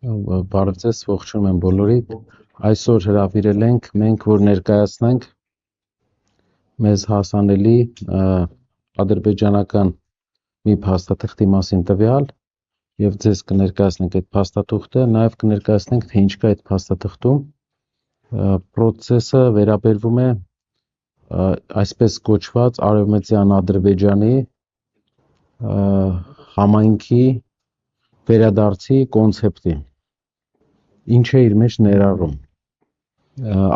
Բարև ձեզ, ողջունում եմ բոլորիդ։ Այսօր հրավիրել ենք մենք, որ ներկայացնենք մեզ հասանելի ադրբեջանական մի փաստաթղթի մասին տվյալ եւ ձեզ կներկայացնենք այդ փաստաթուղթը, նաեւ կներկայացնենք թե ինչ կա այդ փաստաթղթում։ Պրոցեսը վերաբերվում է այսպես կոչված Արևմտյան Ադրբեջանի համայնքի վերադարձի կոնցեպտի։ Ինչ է իր մեջ ներառում։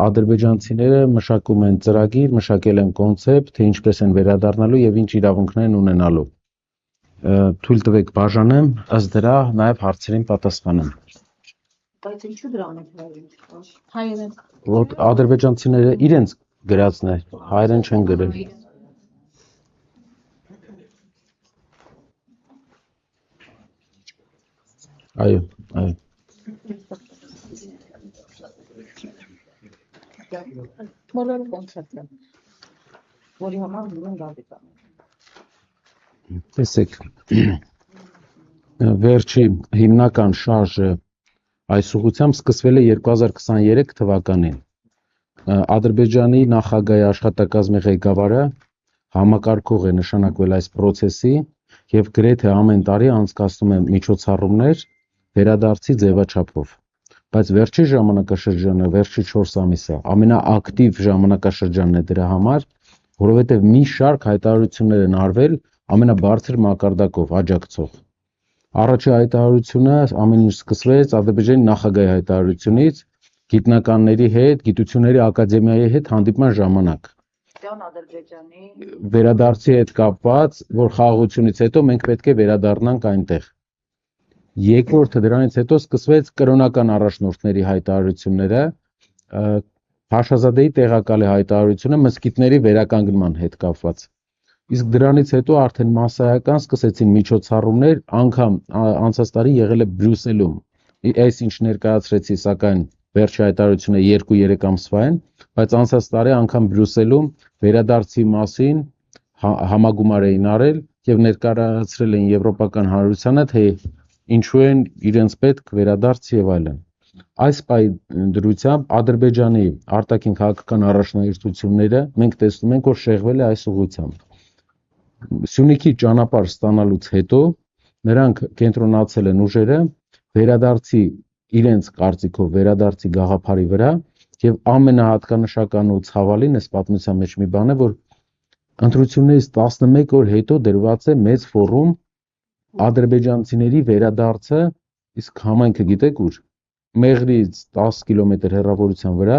Ադրբեջանցիները մշակում են ծրագիր, մշակել են կոնցեպտ, թե ինչպես են վերադառնալու եւ ինչ իրավունքներ են ունենալու։ Թույլ տվեք բաժանեմ, ըստ դրա նաեւ հարցերին պատասխանեմ։ Բայց ինչու դրան եք հայերեն։ Որ ադրբեջանցիները իրենց գրածն է, հայերեն չեն գրել։ Այո, այո։ Բոլոր կոնցեպտը, որի համար ուզում են գազետան։ Տեսեք, վերջի հիմնական շարժը այս ուղղությամբ սկսվել է 2023 թվականին։ Ադրբեջանի նախագահի աշխատակազմի ղեկավարը համակարգող է նշանակվել այս process-ի եւ գրեթե ամեն տարի անցկացնում է միջոցառումներ վերադարձի ձևաչափով։ Բայց վերջի ժամանակաշրջանը, վերջի 4 ամիսը ամենաակտիվ ժամանակաշրջանն է դրա համար, որովհետեւ մի շարք հայտարարություններ են արվել ամենաբարձր մակարդակով աջակցող։ Առաջի հայտարարությունը ամեն ինչ սկսվեց Ադրբեջանի նախագահի հայտարարությունից գիտնականների հետ, գիտությունների ակադեմիայի հետ հանդիպման ժամանակ։ Ադրբեջանի Վերադարձի հետ կապված, որ խաղաղությունից հետո մենք պետք է վերադառնանք այնտեղ։ Երկրորդը դրանից հետո սկսվեց կրոնական առաջնորդների հայտարարությունները, Փաշազադեի տեղակալի հայտարարությունը մզկիթների վերականգնման հետ կապված։ Իսկ դրանից հետո արդեն մասսայական սկսեցին միջոցառումներ, անգամ անցած տարի եղել է Բրյուսելում։ Այս ինչ ներկայացրեցի, սակայն վերջի հայտարարությունը 2-3 ամսվա են, բայց անցած տարի անգամ Բրյուսելում վերադարձի մասին համագումար էին արել եւ ներկայացրել են եվրոպական հանրությանը, թե ինչու են իրենց պետք վերադարձ եւ այլն։ Այս դրությամբ Ադրբեջանի արտաքին քաղաքական առաջնահերթությունները մենք տեսնում ենք, որ շեղվել է այս ուղղությամբ։ Սյունիքի ճանապարհ ստանալուց հետո նրանք կենտրոնացել են ուժերը վերադարձի իրենց կարծիքով վերադարձի գաղափարի վրա եւ ամենահատկանշական ու ցավալին այս պատմության մեջ մի բան է, որ ընտրություններից 11 օր հետո դրված է մեծ ֆորում ադրբեջանցիների վերադարձը, իսկ համայնքը գիտեք ուր։ Մեղրից 10 կիլոմետր հեռավորության վրա,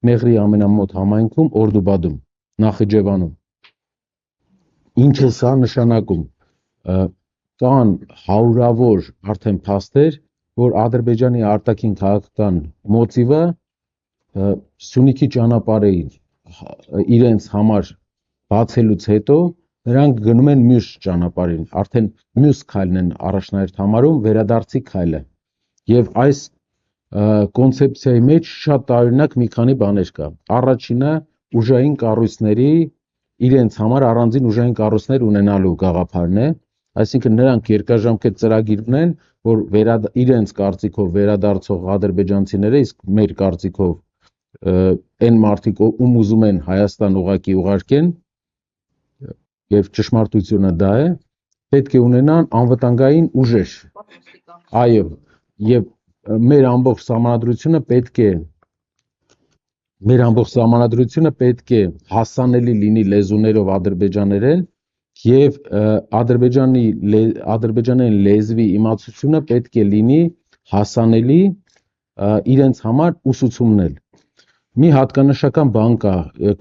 Մեղրի ամենամոտ համայնքում Օրդուբադում, Նախիջևանում։ Ինչ է սա նշանակում։ Կան հարյուրավոր արդեն փաստեր, որ Ադրբեջանի արտաքին քաղաքական մոտիվը Սյունիքի ճանապարհը իրենց համար բացելուց հետո նրանք գնում են մյուս ճանապարհին, արդեն մյուս քայլն են առաջնահերթ համարում վերադարձի քայլը։ Եվ այս կոնցեպցիայի մեջ շատ տարօրինակ մի քանի բաներ կա։ Առաջինը ուժային կառույցների իրենց համար առանձին ուժային կառույցներ ունենալու գաղափարն է, այսինքն նրանք երկարաժամկետ ծրագիր ունեն, որ իրենց կարծիքով վերադարձող ադրբեջանցիները, իսկ մեր կարծիքով այն մարդիկ, ում ուզում են Հայաստան ուղակի ուղարկեն, եւ ճշմարտությունը դա է, պետք է ունենան անվտանգային ուժեր։ Այո, եւ մեր ամբողջ սահմանադրությունը պետք է հասանելի լինի լեզուներով ադրբեջաներեն եւ ադրբեջաներեն լեզվի իմացությունը պետք է լինի հասանելի իրենց համար ուսուցումնել։ Մի հատկանշական բան կա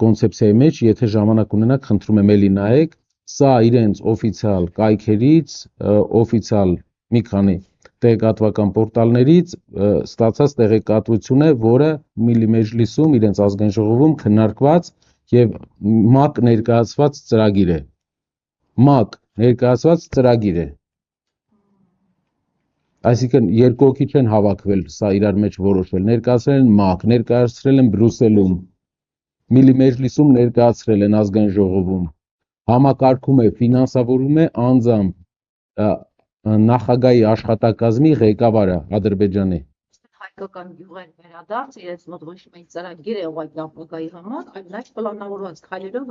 կոնցեպցիայի մեջ, եթե ժամանակ ունենաք, խնդրում եմ էլի նայեք, սա իրենց օֆիցիալ կայքերից, օֆիցիալ մի քանի տեղեկատվական պորտալներից ստացած տեղեկատվություն է, որը Միլի Մեջլիսում իրենց ազգային ժողովում քննարկված եւ ՄԱԿ ներկայացված ծրագիր է։ ՄԱԿ ներկայացված ծրագիր է։ Այսինքն երկու հոգի չեն հավաքվել, սա իրար մեջ որոշվել, ներկայացրել են ՄԱԿ, ներկայացրել են Բրյուսելում, Միլի Մեջլիսում ներկայացրել են ազգային ժողովում, համակարգում է, ֆինանսավորում է անձամբ նախագահի աշխատակազմի ղեկավարը Ադրբեջանի, հայկական գյուղեր վերադարձ, իրենց մոտ ոչ միայն ծրագիր է ուղղակի ապագայի համար, այլ նաև պլանավորված քայլերով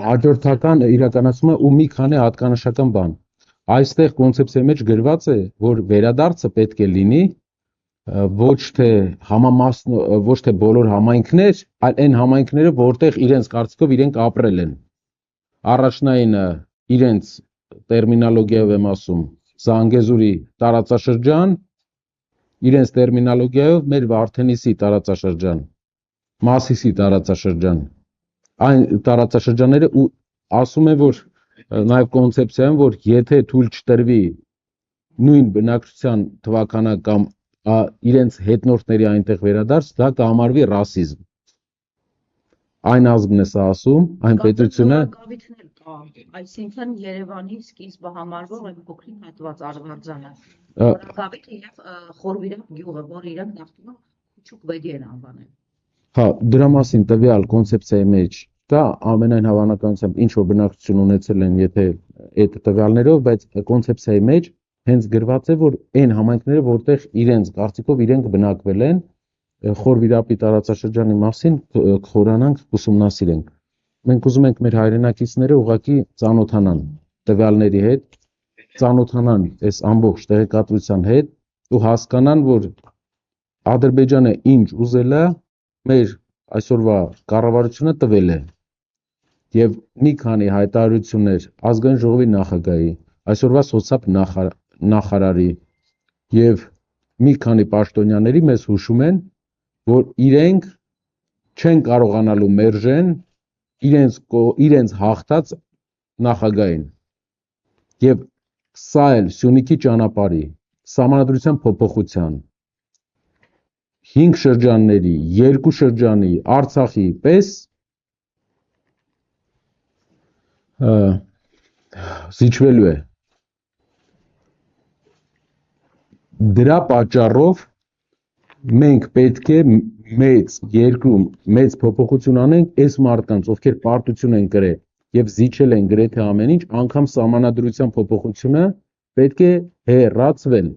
հաջորդական իրականացում է ու մի քանի հատկանշական բան։ Այստեղ կոնցեպցիայի մեջ գրված է, որ վերադարձը պետք է լինի ոչ թե բոլոր համայնքներ, այլ այն համայնքները, որտեղ իրենց կարծիքով իրենք ապրել են։ Առաջնայինը իրենց տերմինոլոգիայով եմ ասում, Զանգեզուրի տարածաշրջան, իրենց տերմինոլոգիայով մեր Վարդենիսի տարածաշրջան, Մասիսի տարածաշրջան, այն տարածաշրջանները ու ասում է, որ նաև կոնցեպցիայում, որ եթե թույլ չտրվի նույն բնակչության թվականական իրենց հետնորդների այնտեղ վերադարձ, դա կհամարվի ռասիզմ։ Այն ազգն է սա ասում, այն պետությունը այսինքն Երևանի սկիզբը համարվող այն փոքրիկ հատված Արվարձանը, Գավիթը եւ Խորվիրապ գյուղը, որ իրենք նախկինում Քուչուկ Բեդի են անվանել։ Հա, դրա մասին տվյալ կոնցեպցիայի մեջ կա ամենայն հավանականությամբ ինչ որ բնակչություն ունեցել են, եթե այդ տվյալներով, բայց կոնցեպցիայի մեջ հենց գրված է, որ այն համայնքները, որտեղ իրենց կարծիքով իրենք բնակվել են, Խորվիրապի տարածաշրջանի մասին խորանանք, ուսումնասիրենք։ Մենք ուզում ենք մեր հայրենակիցները ուղղակի ծանոթանան տվյալների հետ, ծանոթանան այս ամբողջ տեղեկատվության հետ ու հասկանան, որ Ադրբեջանը ինչ ուզել է, մեր այսօրվա կառավարությունը տվել է։ Եվ մի քանի հայտարարություններ ազգային ժողովի նախագահի, այսօրվա սոցապ նախարարի եւ մի քանի պաշտոնյաների մեզ հուշում են, որ իրենք չեն կարողանալու մերժեն իրենց հաղթած նախագահին։ Եվ սա էլ Սյունիքի ճանապարհի սահմանադրության փոփոխության 5 շրջանների, 2 շրջանի, Արցախի պես զիջվելու է։ Դրա պատճառով մենք պետք է մեծ երկրում մեծ փոփոխություն անենք այս մարդկանց, ովքեր պարտություն են կրել եւ զիջել են գրեթե ամեն ինչ, անգամ սահմանադրության փոփոխությունը պետք է հեռացվեն։